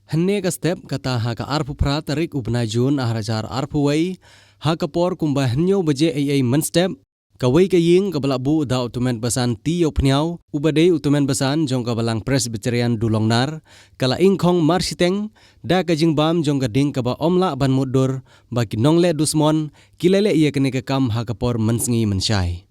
Henne ka step kata ha ka arpu pra tarik ubnajun ahrajar arpu wai ha ka por kumba henyo baje ai men step ka wai ka ying ka balabu da utumen basan ti opnyau ubade utumen basan jong ka balang presbyterian dulongnar kala ingkhong marsiteng da ka jingbam jong ka ding ka ba omla ban mudur ba kinongle dusmon kilele ia kene ka kam ha ka por mensngi mensyai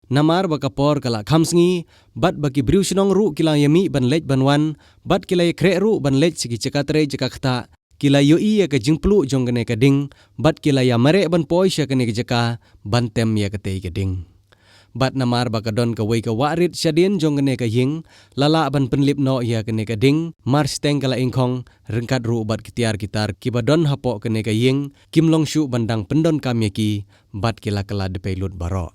namar baka por kala khamsngi bat baki briu sinong ru kila yami ban lej banwan bat kila kre ru ban lej sigi cekatre cekakta kila yo iya ka jingplu jong kene ka ding bat kila ya mare ban poi sya kene ka jeka ban tem ya kate ka ding bat namar baka don ka wei ka warit syadien jong kene ka ying lala ban penlip no ya kene ka ding mar steng kala ingkhong rengkat ru bat kitiar kitar kibadon hapo kene ka ying kimlong syu bandang pendon kamyaki bat kila kala depelut baro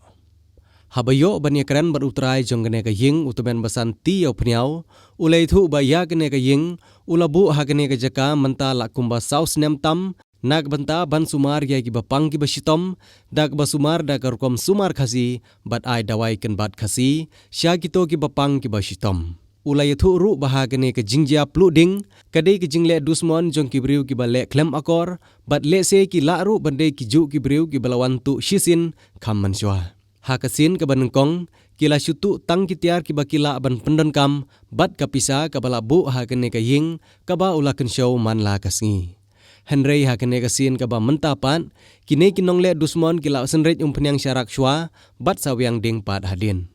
Habayo bani keren berutrai jong kene ka ying utumen basan ti yau pniau ulai thu ba ya kene ka ying ulabu ha kene ka jaka menta la kumba saus nem tam nak banta ban sumar ya ki bapang ki basitom dak basumar dak rukom sumar khasi bat ai dawai ken bat khasi sya kito ki bapang ki basitom ulai thu ru ba ha kene ka jingjia pluding kadai ki jingle dusmon jong ki briu ki bale klem akor bat le se ki la ru bande ki ju ki briu ki balawan tu shisin kham manswa Hakasin ke banengkong kila syutu tang kitiar kiba kila ban pendon kam bat kapisa kabala bu hakene ka ying kaba ulaken show man la kasngi Henry hakene kasin kaba mentapan kine kinongle dusmon kila senret umpenyang syarak shwa bat sawyang ding pat hadin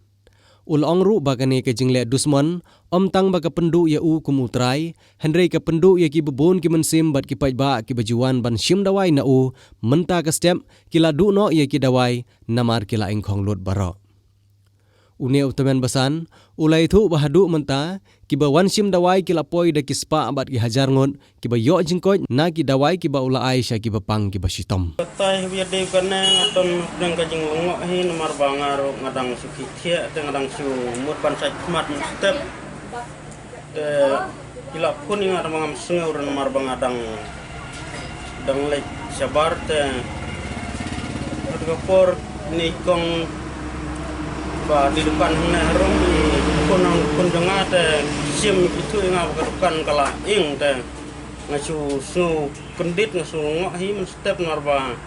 Ulong ru bagane ke jingle dusmon om tang baga pendu ya u kumutrai Henry ka pendu ya ki bebun ki mensim bat ki pajba ki bajuan ban shim dawai na u menta ka step kila du no ya ki dawai namar kila ingkhong lut baro Une utamen basan ulai thu bahadu menta ki ba wan shim dawai kila poi da ki spa bat ki hajar ngot ki ba yo jingkoj na ki dawai ki ba ula ai sya ki ba pang ki ba sitom tai biar de kana aton dang ka jing ngok hi nomar bangaro ngadang suki thia te ngadang su mut ban sai smart step te kila pun ing ada mangam sengeur nomar bangadang dang lek sabar te por ni kong ba di depan na rong pun janga te sim itu ing apa depan kala ing te ngasu su pendit ngasu ngok hi men step narba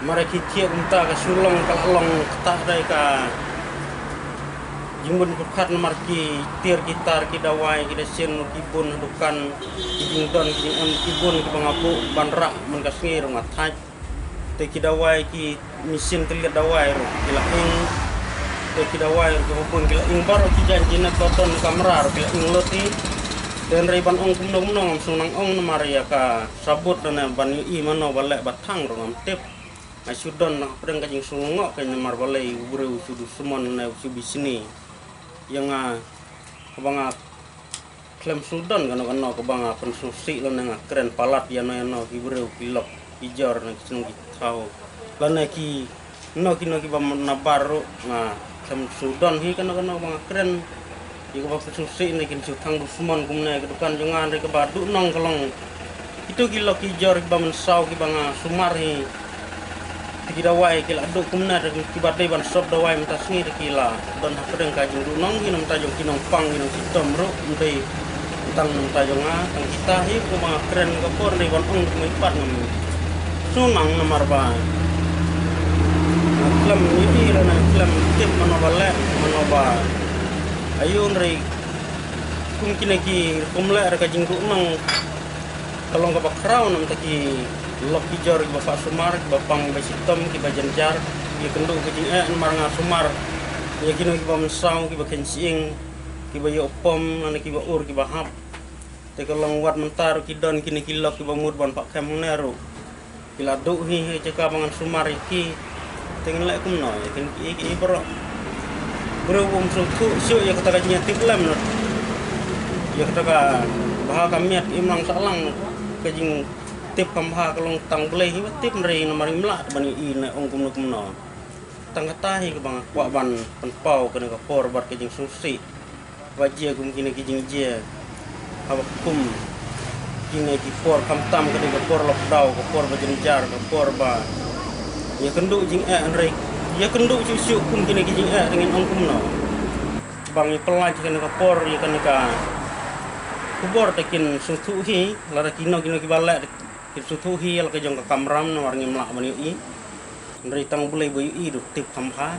mareki tie unta ka sulong kalong ketak dai ka jimun bukat marki tir gitar ki dawai ki desen kibun dukan ki don ki on kibun ki bangapu banrak men kasngi rumah thaj te ki dawai ki mesin telir dawai ro kila ing te ki dawai ko pun kila ing baro ki janjina toton kamera ro kila ing loti dan riban ong kumnong sunang ong namaria ka sabut dan ban i mano balek batang rongam tip asudon nak pedang kajing sungok ka nyamar balai buru sudu sumon na subi sini yang kabanga klem sudan kano kabanga pensusi lo nang keren palat ya no ki buru pilok ijor na kisung tau lana ki no ki bam nabaru na klem sudan hi kano banga keren Jika bapak susi ini kin sutang dusman kumne ke depan jangan re ke badu nong kalong itu kilo kijor ki bamen sau ki banga sumar hi ki dawai ki adu kumna de ki badai ban sob dawai mentas ni de kila don hakren ka jing nong ki nom tajong ki nong pang ki nong sitom ro ndai tang nong tajong tang kita hi kuma keren ke por ni ban ong mai pat ngam sunang nomor ba klam ni rana klam tip manobale manoba ayun rei mungkin lagi kumle ada kajing nong kalau nggak bakrau nam taki lok hijau ki bapak sumar ki bapang basitom ki bajanjar ki kendu kajing maranga sumar ya kino ki bamsau ki baken siing ki bayo pom nane ki baur ki bahap te kalau wat mentar ki don kini ki lok ki bamur ban pak kemneru ki ladu hi ceka bangan sumar iki tengelek kumno ya ki bro berhubung suku syuk ya kata kanya tiklam ya kata bah kamiat imlang salang kajing tip kamha kalong tang bleh hi tip nrei nomar imla bani i na ongkum no tang katahi ke bang kwa ban penpau kena ka por bar kajing susi wajia kum kini kajing je awak kum kini ki por kamtam kena ka por lokdau ka por bajenjar ka por ba ya kendu jing nrei ya kenduk cucu kum kini kijing dengan ongkum no bang pelaj kena kapor ya kena ka kubor takin sutuhi lara kino ki balak ki sutuhi al ke jong ka kamram no warngi mlak mani i ndri tang bulai bui i du tip khamha